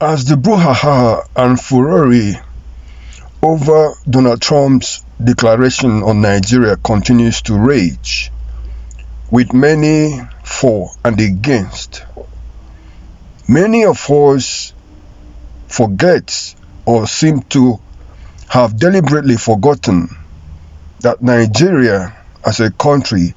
As the brouhaha and furore over Donald Trump's declaration on Nigeria continues to rage, with many for and against, many of us forget or seem to have deliberately forgotten that Nigeria as a country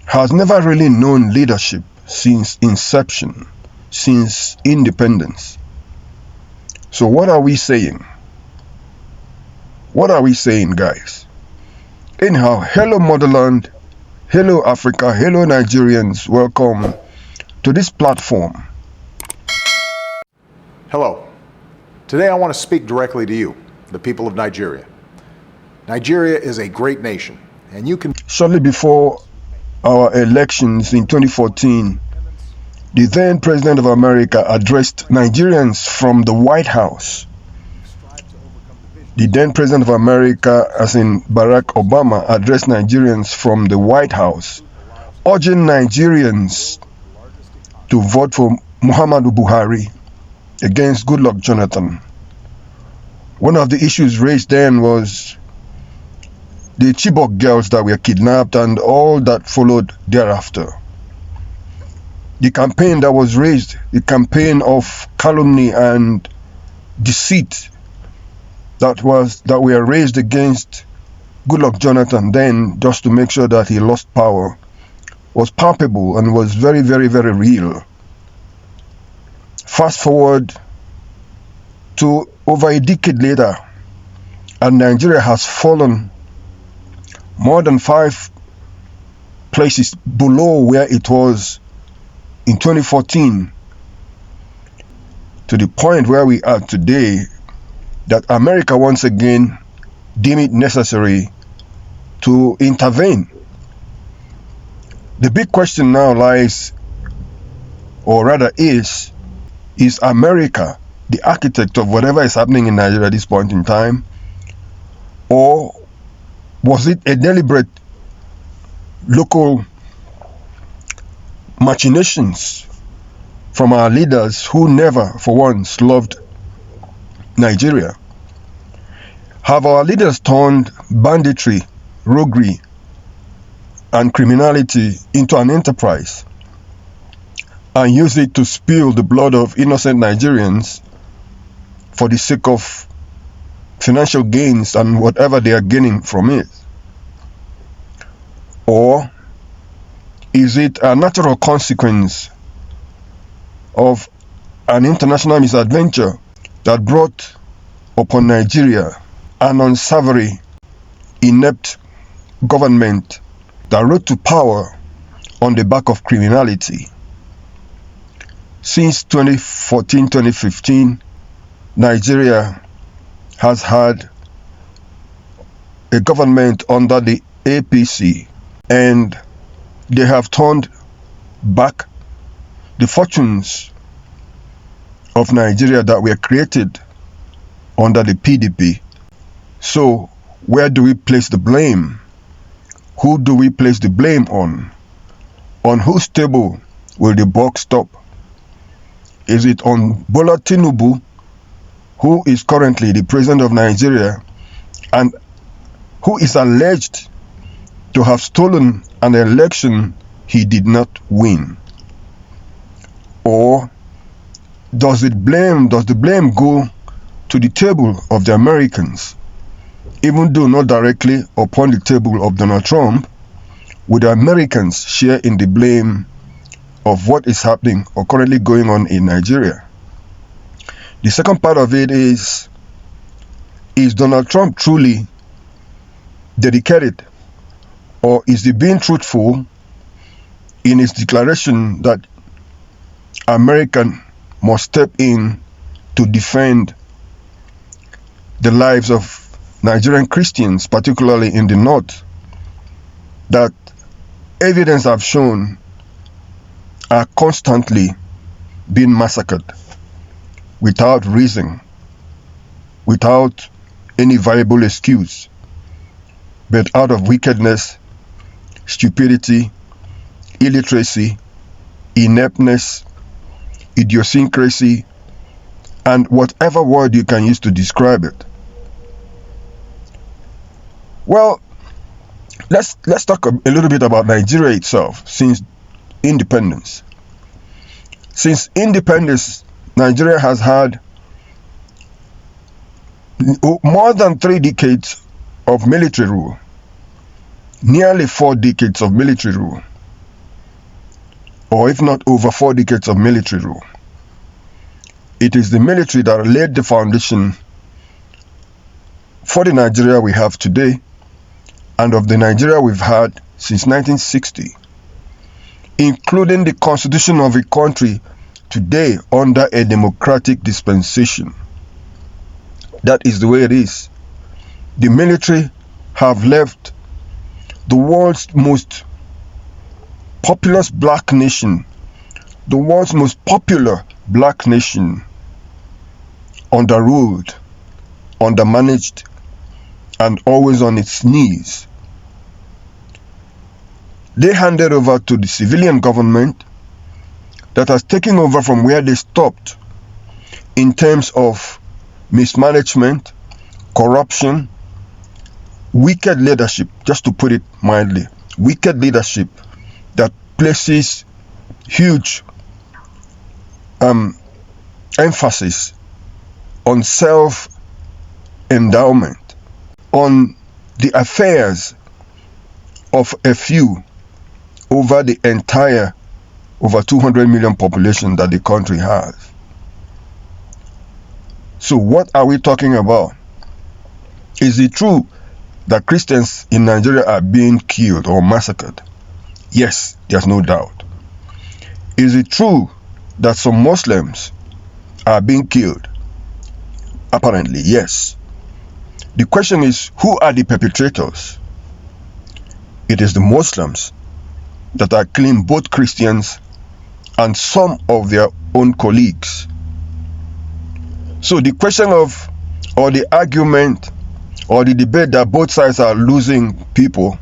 has never really known leadership since inception, since independence. So what are we saying? What are we saying, guys? Anyhow, hello motherland, hello Africa, hello Nigerians, welcome to this platform. Hello. Today I want to speak directly to you, the people of Nigeria. Nigeria is a great nation, and you can... Shortly before our elections in 2014, the then President of America addressed Nigerians from the White House. The then President of America, as in Barack Obama, addressed Nigerians from the White House, urging Nigerians to vote for Muhammadu Buhari against Goodluck Jonathan. One of the issues raised then was the Chibok girls that were kidnapped and all that followed thereafter. The campaign that was raised, the campaign of calumny and deceit that were raised against Goodluck Jonathan then, just to make sure that he lost power, was palpable and was very, very, very real. Fast forward to over a decade later, and Nigeria has fallen more than 5 places below where it was in 2014, to the point where we are today, that America once again deemed it necessary to intervene. The big question now lies, or rather is America the architect of whatever is happening in Nigeria at this point in time? Or was it a deliberate local machinations from our leaders who never for once loved Nigeria? Have our leaders turned banditry, roguery, and criminality into an enterprise and used it to spill the blood of innocent Nigerians for the sake of financial gains and whatever they are gaining from it? Or is it a natural consequence of an international misadventure that brought upon Nigeria an unsavory, inept government that rose to power on the back of criminality? Since 2014-2015, Nigeria has had a government under the APC, and they have turned back the fortunes of Nigeria that were created under the PDP. So where do we place the blame? Who do we place the blame on? On whose table will the buck stop? Is it on Bola Tinubu, who is currently the president of Nigeria and who is alleged to have stolen an election he did not win? Or does the blame go to the table of the Americans, even though not directly upon the table of Donald Trump? Would the Americans share in the blame of what is happening or currently going on in Nigeria? The second part of it is Donald Trump truly dedicated, or is he being truthful in his declaration that America must step in to defend the lives of Nigerian Christians, particularly in the north, that evidence have shown are constantly being massacred without reason, without any viable excuse, but out of wickedness, stupidity, illiteracy, ineptness, idiosyncrasy, and whatever word you can use to describe it. Well, let's talk a little bit about Nigeria itself since independence. Since independence, Nigeria has had more than 3 decades of military rule, nearly 4 decades of military rule, or if not over 4 decades of military rule. It is the military that laid the foundation for the Nigeria we have today and of the Nigeria we've had since 1960, including the constitution of a country today under a democratic dispensation. That is the way it is. The military have left the world's most populous black nation, the world's most popular black nation, underruled, undermanaged, and always on its knees. They handed over to the civilian government that has taken over from where they stopped in terms of mismanagement, corruption, wicked leadership, just to put it mildly, wicked leadership that places huge emphasis on self-endowment, on the affairs of a few over the entire over 200 million population that the country has. So what are we talking about? Is it true that Christians in Nigeria are being killed or massacred? Yes, there's no doubt. Is it true that some Muslims are being killed? Apparently, yes. The question is, who are the perpetrators? It is the Muslims that are killing both Christians and some of their own colleagues. So the question of, or the argument, or the debate that both sides are losing people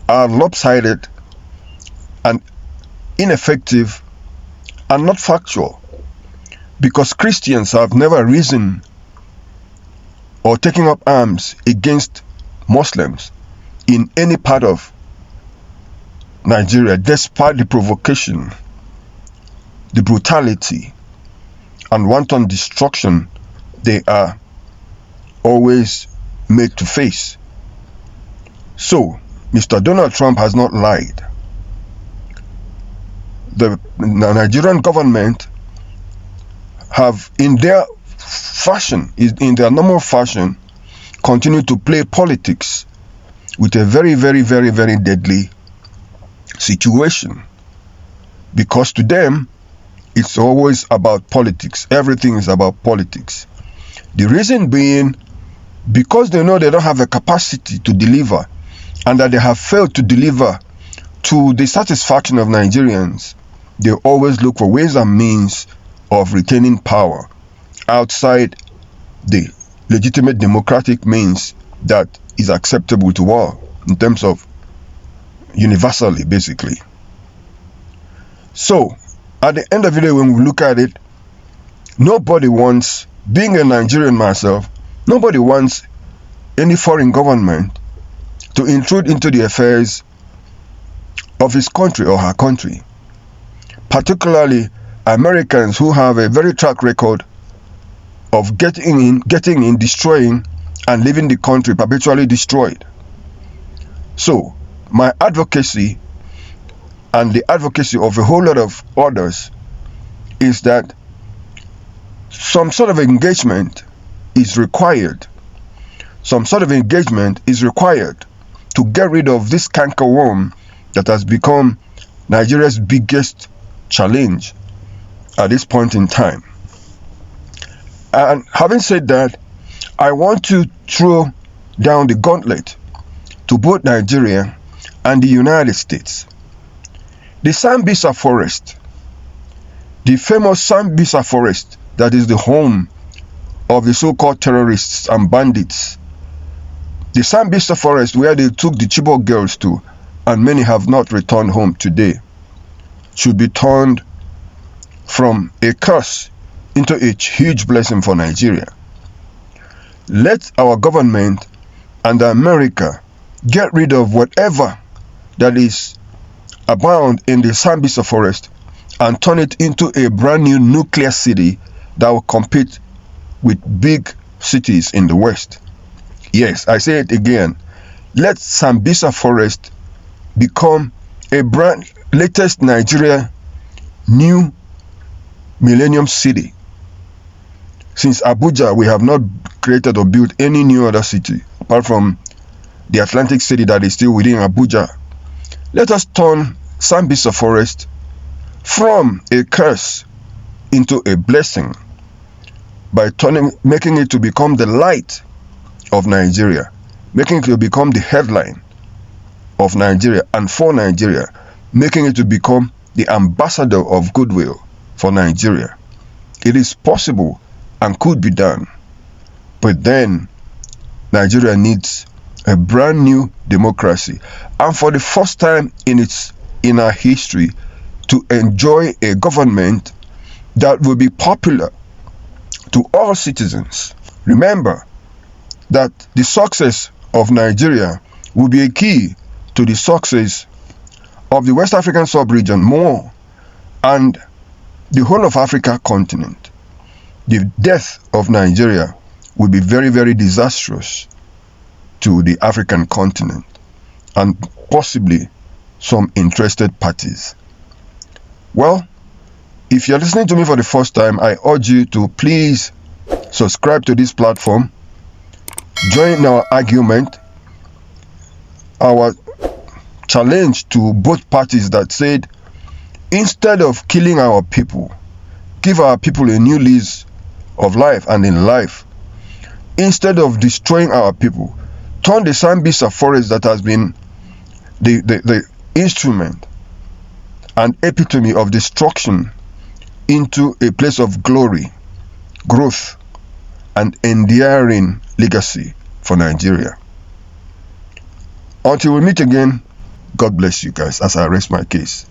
are lopsided and ineffective and not factual, because Christians have never risen or taken up arms against Muslims in any part of Nigeria, despite the provocation, the brutality, and wanton destruction they are always made to face. So, Mr. Donald Trump has not lied. The Nigerian government have, in their fashion, in their normal fashion, continued to play politics with a very, very, very, very deadly situation. Because to them, it's always about politics. Everything is about politics. The reason being, because they know they don't have the capacity to deliver, and that they have failed to deliver to the satisfaction of Nigerians, they always look for ways and means of retaining power outside the legitimate democratic means that is acceptable to all in terms of universally, basically. So, at the end of the day, when we look at it, nobody wants, being a Nigerian myself, nobody wants any foreign government to intrude into the affairs of his country or her country. Particularly Americans who have a very track record of getting in, destroying, and leaving the country perpetually destroyed. So, my advocacy and the advocacy of a whole lot of others is that some sort of engagement is required. Some sort of engagement is required to get rid of this cankerworm that has become Nigeria's biggest challenge at this point in time. And having said that, I want to throw down the gauntlet to both Nigeria and the United States. The Sambisa forest, the famous Sambisa forest that is the home of the so-called terrorists and bandits, the Sambisa forest where they took the Chibok girls to, and many have not returned home today, should be turned from a curse into a huge blessing for Nigeria. Let our government and America get rid of whatever that is abound in the Sambisa forest and turn it into a brand new nuclear city that will compete with big cities in the West. Yes, I say it again. Let Sambisa forest become a brand latest Nigeria new millennium city. Since Abuja, we have not created or built any new other city apart from the Atlantic city that is still within Abuja. Let us turn Sambisa forest from a curse into a blessing by making it to become the light of Nigeria, making it to become the headline of Nigeria and for Nigeria, making it to become the ambassador of goodwill for Nigeria. It is possible and could be done, but then Nigeria needs a brand new democracy, and for the first time in our history, to enjoy a government that will be popular to all citizens. Remember that the success of Nigeria will be a key to the success of the West African sub-region more and the whole of Africa continent. The death of Nigeria will be very, very disastrous to the African continent and possibly some interested parties. Well, if you're listening to me for the first time, I urge you to please subscribe to this platform, join our argument, our challenge to both parties that said, instead of killing our people, give our people a new lease of life and in life. Instead of destroying our people, turn the Sambisa forest that has been the instrument and epitome of destruction into a place of glory, growth, and enduring legacy for Nigeria. Until we meet again, God bless you guys as I rest my case.